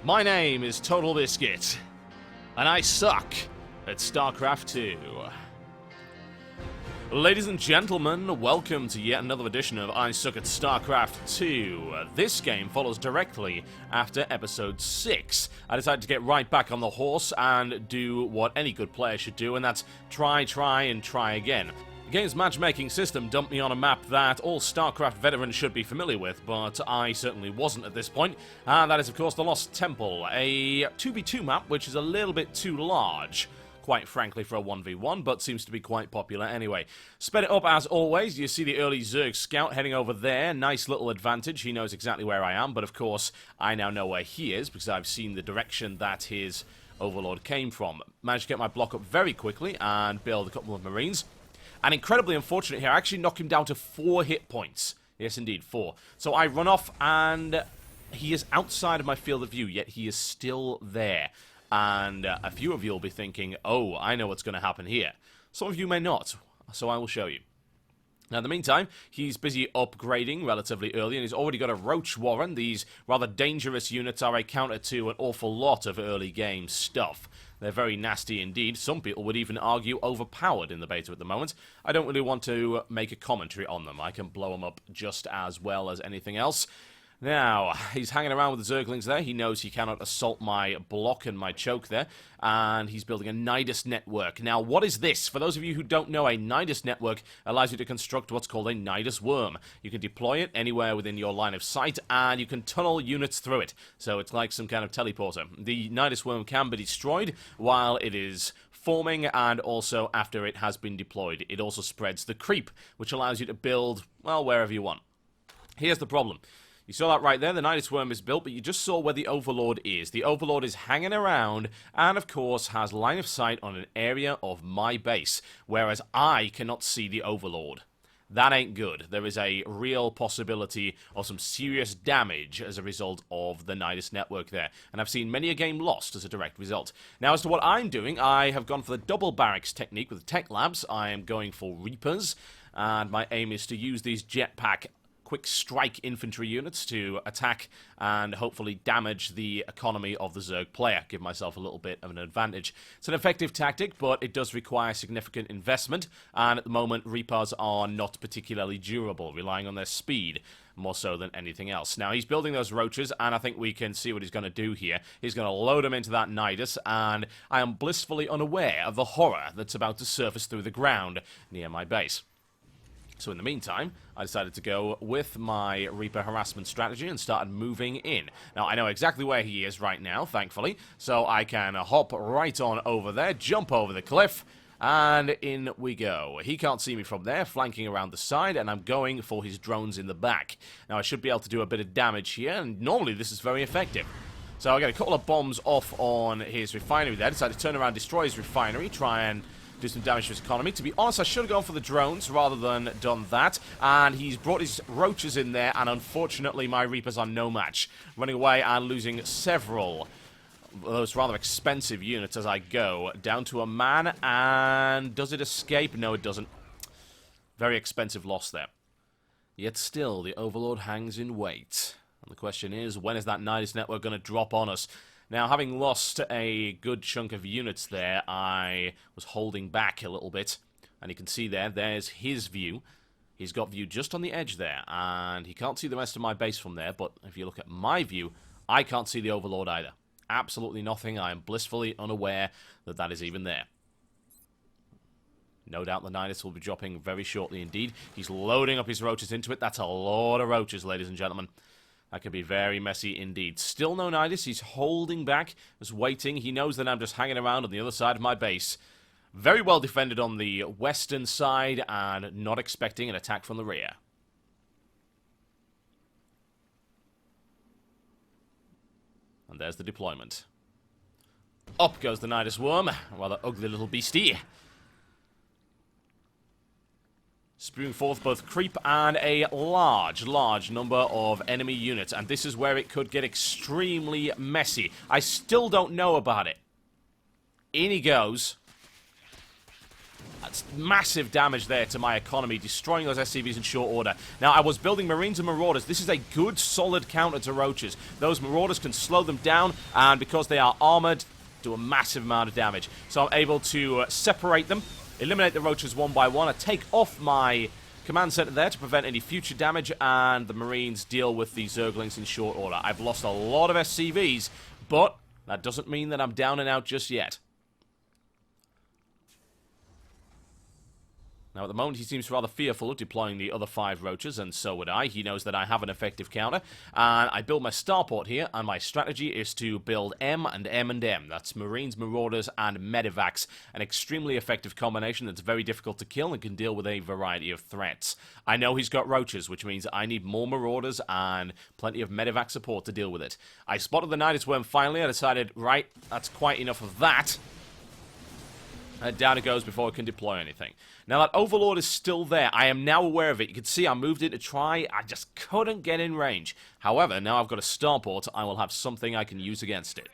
My name is Total Biscuit, and I suck at Starcraft 2. Ladies and gentlemen, welcome to yet another edition of I Suck at Starcraft 2. This game follows directly after episode 6. I decided to get right back on the horse and do what any good player should do, and that's try, and try again. The game's matchmaking system dumped me on a map that all StarCraft veterans should be familiar with, but I certainly wasn't at this point, and that is of course the Lost Temple, a 2v2 map which is a little bit too large, quite frankly, for a 1v1, but seems to be quite popular anyway. Sped it up as always. You see the early Zerg scout heading over there. Nice little advantage. He knows exactly where I am, but of course I now know where he is because I've seen the direction that his overlord came from. Managed to get my block up very quickly and build a couple of Marines. And incredibly unfortunate here, I actually knock him down to 4 hit points. Yes, indeed, 4. So I run off, and he is outside of my field of view, yet he is still there. And a few of you will be thinking, oh, I know what's going to happen here. Some of you may not, so I will show you. Now, in the meantime, he's busy upgrading relatively early, and he's already got a Roach Warren. These rather dangerous units are a counter to an awful lot of early game stuff. They're very nasty indeed. Some people would even argue overpowered in the beta at the moment. I don't really want to make a commentary on them. I can blow them up just as well as anything else. Now, he's hanging around with the Zerglings there. He knows he cannot assault my block and my choke there. And he's building a Nidus network. Now, what is this? For those of you who don't know, a Nidus network allows you to construct what's called a Nidus worm. You can deploy it anywhere within your line of sight, and you can tunnel units through it. So it's like some kind of teleporter. The Nidus worm can be destroyed while it is forming, and also after it has been deployed. It also spreads the creep, which allows you to build, well, wherever you want. Here's the problem. You saw that right there, the Nidus worm is built, but you just saw where the Overlord is. The Overlord is hanging around, and of course has line of sight on an area of my base, whereas I cannot see the Overlord. That ain't good. There is a real possibility of some serious damage as a result of the Nidus network there, and I've seen many a game lost as a direct result. Now, as to what I'm doing, I have gone for the double barracks technique with the Tech Labs. I am going for Reapers, and my aim is to use these jetpack quick strike infantry units to attack and hopefully damage the economy of the Zerg player, give myself a little bit of an advantage. It's an effective tactic, but it does require significant investment, and at the moment Reapers are not particularly durable, relying on their speed more so than anything else. Now, he's building those roaches, and I think we can see what he's going to do here. He's going to load them into that Nidus, and I am blissfully unaware of the horror that's about to surface through the ground near my base. So in the meantime, I decided to go with my Reaper harassment strategy and started moving in. Now, I know exactly where he is right now, thankfully, so I can hop right on over there, jump over the cliff, and in we go. He can't see me from there, flanking around the side, and I'm going for his drones in the back. Now, I should be able to do a bit of damage here, and normally this is very effective. So I get a couple of bombs off on his refinery there, decided to turn around, destroy his refinery, try and do some damage to his economy. To be honest, I should have gone for the drones rather than done that. And he's brought his roaches in there, and unfortunately my Reapers are no match. Running away and losing several of those rather expensive units as I go. Down to a man, and does it escape? No, it doesn't. Very expensive loss there. Yet still, the Overlord hangs in wait. And the question is, when is that Nidus network going to drop on us? Now, having lost a good chunk of units there, I was holding back a little bit. And you can see there's his view. He's got view just on the edge there, and he can't see the rest of my base from there. But if you look at my view, I can't see the Overlord either. Absolutely nothing. I am blissfully unaware that that is even there. No doubt the Nidus will be dropping very shortly indeed. He's loading up his roaches into it. That's a lot of roaches, ladies and gentlemen. That could be very messy indeed. Still no Nidus. He's holding back, just waiting. He knows that I'm just hanging around on the other side of my base. Very well defended on the western side, and not expecting an attack from the rear. And there's the deployment. Up goes the Nidus worm. Rather ugly little beastie. Spewing forth both creep and a large number of enemy units. And this is where it could get extremely messy. I still don't know about it. In he goes. That's massive damage there to my economy, destroying those SCVs in short order. Now, I was building Marines and Marauders. This is a good, solid counter to Roaches. Those Marauders can slow them down, and because they are armored, do a massive amount of damage. So I'm able to separate them, eliminate the Roaches one by one. I take off my command center there to prevent any future damage, and the Marines deal with the Zerglings in short order. I've lost a lot of SCVs, but that doesn't mean that I'm down and out just yet. Now, at the moment, he seems rather fearful of deploying the other 5 Roaches, and so would I. He knows that I have an effective counter, and I build my starport here, and my strategy is to build M and M and M. That's Marines, Marauders, and Medivacs, an extremely effective combination that's very difficult to kill and can deal with a variety of threats. I know he's got Roaches, which means I need more Marauders and plenty of Medivac support to deal with it. I spotted the Nidus Worm finally. I decided, right, that's quite enough of that. And down it goes before it can deploy anything. Now, that Overlord is still there. I am now aware of it. You can see I moved in to try. I just couldn't get in range. However, now I've got a starport, I will have something I can use against it.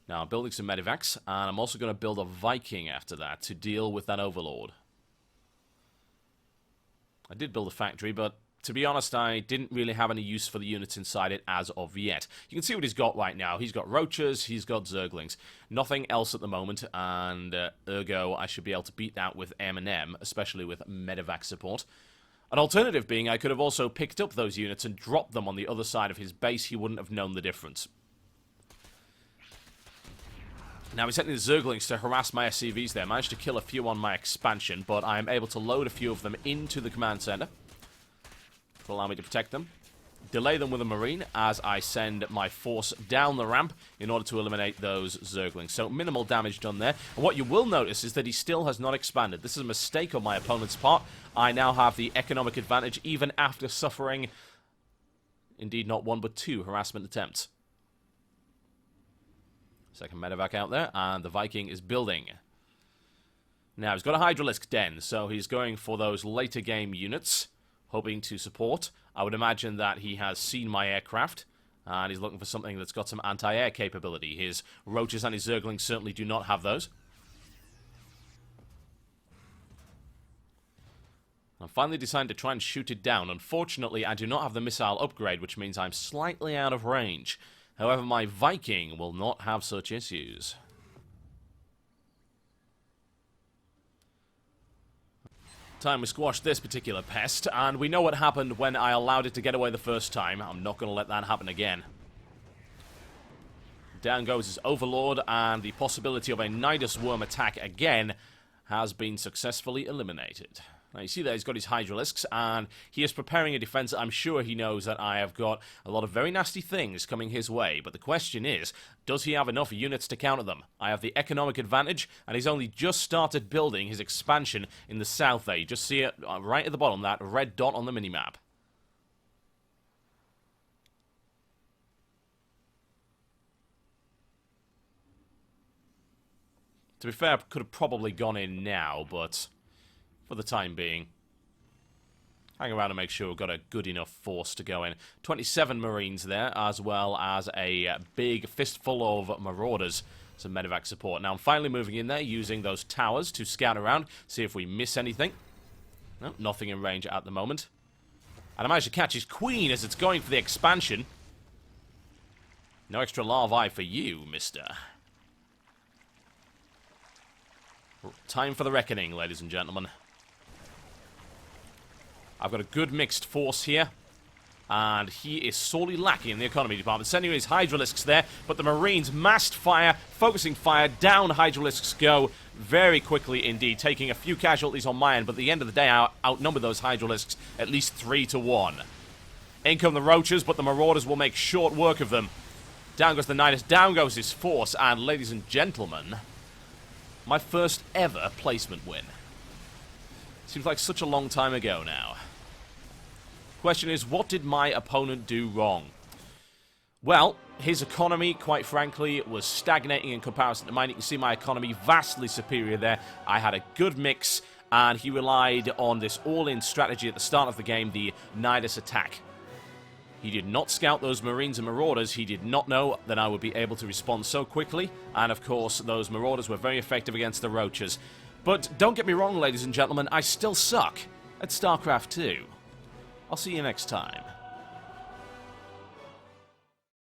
Now, I'm building some Medivacs, and I'm also going to build a Viking after that to deal with that Overlord. I did build a factory, but to be honest, I didn't really have any use for the units inside it as of yet. You can see what he's got right now. He's got Roaches, he's got Zerglings. Nothing else at the moment, and ergo, I should be able to beat that with M&M, especially with Medivac support. An alternative being I could have also picked up those units and dropped them on the other side of his base. He wouldn't have known the difference. Now, he's sending the Zerglings to harass my SCVs there. Managed to kill a few on my expansion, but I am able to load a few of them into the command center to allow me to protect them. Delay them with a Marine as I send my force down the ramp in order to eliminate those Zerglings. So minimal damage done there. And what you will notice is that he still has not expanded. This is a mistake on my opponent's part. I now have the economic advantage even after suffering, indeed not 1 but 2 harassment attempts. Second Medivac out there, and the Viking is building. Now, he's got a Hydralisk Den, so he's going for those later game units, hoping to support. I would imagine that he has seen my aircraft, and he's looking for something that's got some anti-air capability. His Roaches and his Zerglings certainly do not have those. I'm finally deciding to try and shoot it down. Unfortunately, I do not have the missile upgrade, which means I'm slightly out of range. However, my Viking will not have such issues. Time we squash this particular pest, and we know what happened when I allowed it to get away the first time. I'm not going to let that happen again. Down goes his Overlord, and the possibility of a Nidus Worm attack again has been successfully eliminated. Now, you see there he's got his Hydralisks, and he is preparing a defense. I'm sure he knows that I have got a lot of very nasty things coming his way, but the question is, does he have enough units to counter them? I have the economic advantage, and he's only just started building his expansion in the south there. You just see it right at the bottom, that red dot on the minimap. To be fair, I could have probably gone in now, but for the time being, hang around and make sure we've got a good enough force to go in. 27 Marines there, as well as a big fistful of Marauders, some Medivac support. Now, I'm finally moving in there, using those towers to scout around, see if we miss anything. No, nothing in range at the moment. And I managed to catch his Queen as it's going for the expansion. No extra larvae for you, mister. Time for the reckoning, ladies and gentlemen. I've got a good mixed force here, and he is sorely lacking in the economy department. Sending his Hydralisks there, but the Marines massed fire, focusing fire, down Hydralisks go very quickly indeed, taking a few casualties on my end, but at the end of the day, I outnumber those Hydralisks at least 3-1. In come the Roaches, but the Marauders will make short work of them. Down goes the Nidus, down goes his force, and ladies and gentlemen, my first ever placement win. Seems like such a long time ago now. Question is, what did my opponent do wrong? Well, his economy, quite frankly, was stagnating in comparison to mine. You can see my economy vastly superior there. I had a good mix, and he relied on this all-in strategy at the start of the game, the Nidus attack. He did not scout those Marines and Marauders. He did not know that I would be able to respond so quickly. And of course, those Marauders were very effective against the Roaches. But don't get me wrong, ladies and gentlemen, I still suck at StarCraft 2. I'll see you next time.